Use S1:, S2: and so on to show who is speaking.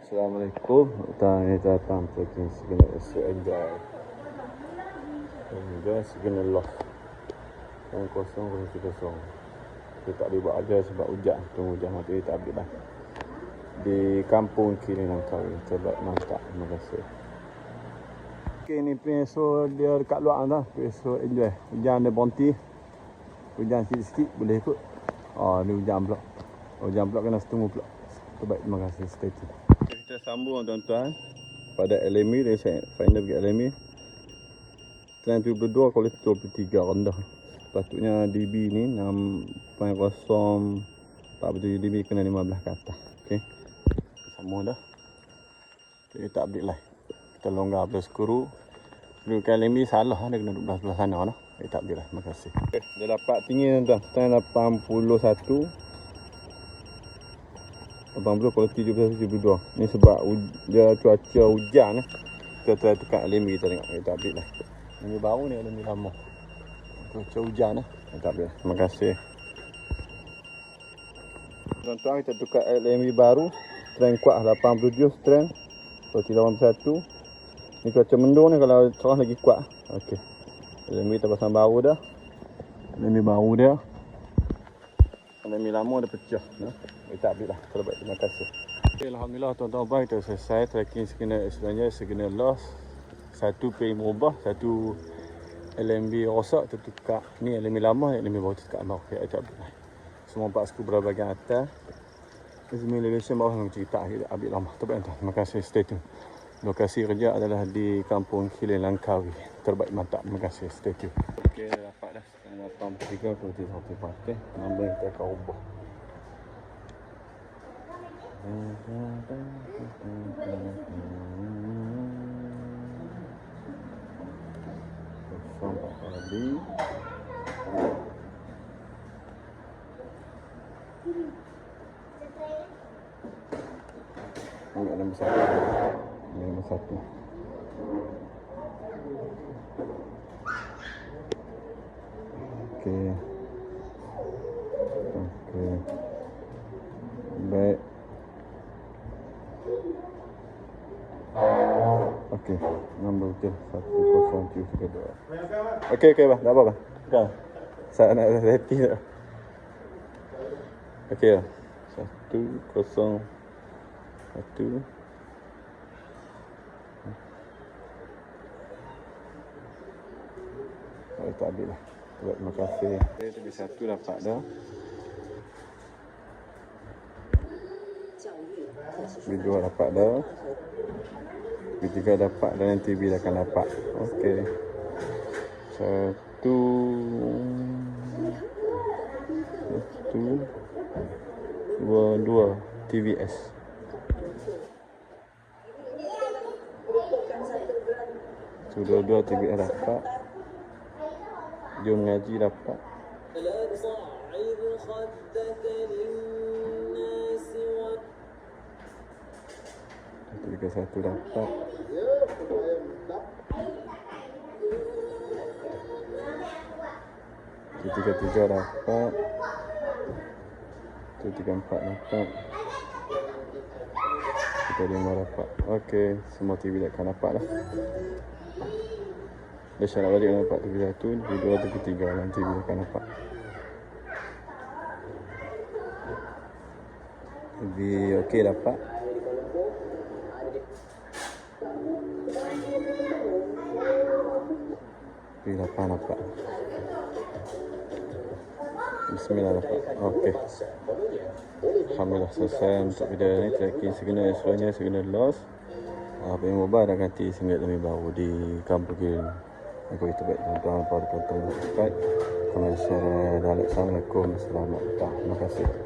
S1: Assalamualaikum. Tanya datang pergi segala enjoy. Enjoy segala loss. 00 Kita tak boleh buat aja sebab hujan. Tunggu hujan mati tak habis dah. Di kampung kiri Langkawi. Terbaik mantap. Terima kasih. Okay, ni peso dia dekat luar dah. Peso enjoy. Hujan dia berhenti. Hujan sikit-sikit boleh ikut. Ni hujan pula. Hujan pula kena setunggu pula. Terbaik, terima kasih. Stay tune. Kita sambung tuan-tuan pada LME. Dia saya final pergi LME. Trend 72 kualiti 23 rendah. Sepatutnya DB ni 6.047 DB kena 15 ke atas. Okey. Sambung dah. Kita tak update lah. Kita longgar plus skru. Skru ke LME salah dia kena 12 belah sana dah. Kita tak update lah. Terima kasih. Okay. Dia dapat tinggi tuan-tuan. Trend 81. 80 kualiti 72. Ni sebab dia cuaca hujan. Kita try tekan LME kita tengok. Kita update lah. Ini baru ni LME lama. Cuaca hujan lah. Kita update lah. Terima kasih. Tuan-tuan kita tukar LME baru. Trend kuat 87 trend. Kualiti 81. Ni cuaca mendung ni kalau cerah lagi kuat. Okey. LME kita pasang baru dah. LME baru dia. LME lama dah pecah. Kita update lah. Terbaik. Terima kasih. Okay, Alhamdulillah tuan-tuan kita selesai tracking segena loss. Satu pay merubah, satu LMB rosak, tertukar. Ni LMB lama, LMB baru tertukar baru. Okay, kita update lah. Semua 4 skru berada bahagian atas. Simulation bawah memang cerita kita update lama. Terbaik tuan. Terima kasih. Stay tune. Lokasi kerja adalah di Kampung Kiling Langkawi. Terbaik mantap. Terima kasih. Stay tune. Okey, dah dapat dah. Sekarang 83 kualiti 1 nombor kita akan ubah. Sampai tadi ini nombor 1. Ini nombor 1. Okey. Okey. Baik. Okey, nombor betul 1072. Okey, bah, tak apa bah. Dah. Saya nak ready dah. Okey lah. 101. Tak habis lah. Terima kasih. Okay, tadi 1 dapat dah. Video dapat dah. Ketiga dapat dan nanti TV akan dapat. Okey. 1 2 TVS. Sudah 2 TVS dapat. Jom ngaji dapat. Tiga satu dapat. Tiga dapat. 34 dapat. 35 dapat. Okey, semua TV dah akan dapat dah. Dah syarat balik dapat TV 1, TV 2, TV 3 dan TV akan dapat. TV okey dapat. TV 8 dapat. Bismillah dapat. Okey. Alhamdulillah selesai untuk video ni. Tracking segena loss. Apa yang mobile dah ganti singgit lebih baru di kampung Kiling. Aku itu baik tuan-tuan pada kata cepat. Komen share dan like. Assalamualaikum. Selamat datang. Terima kasih.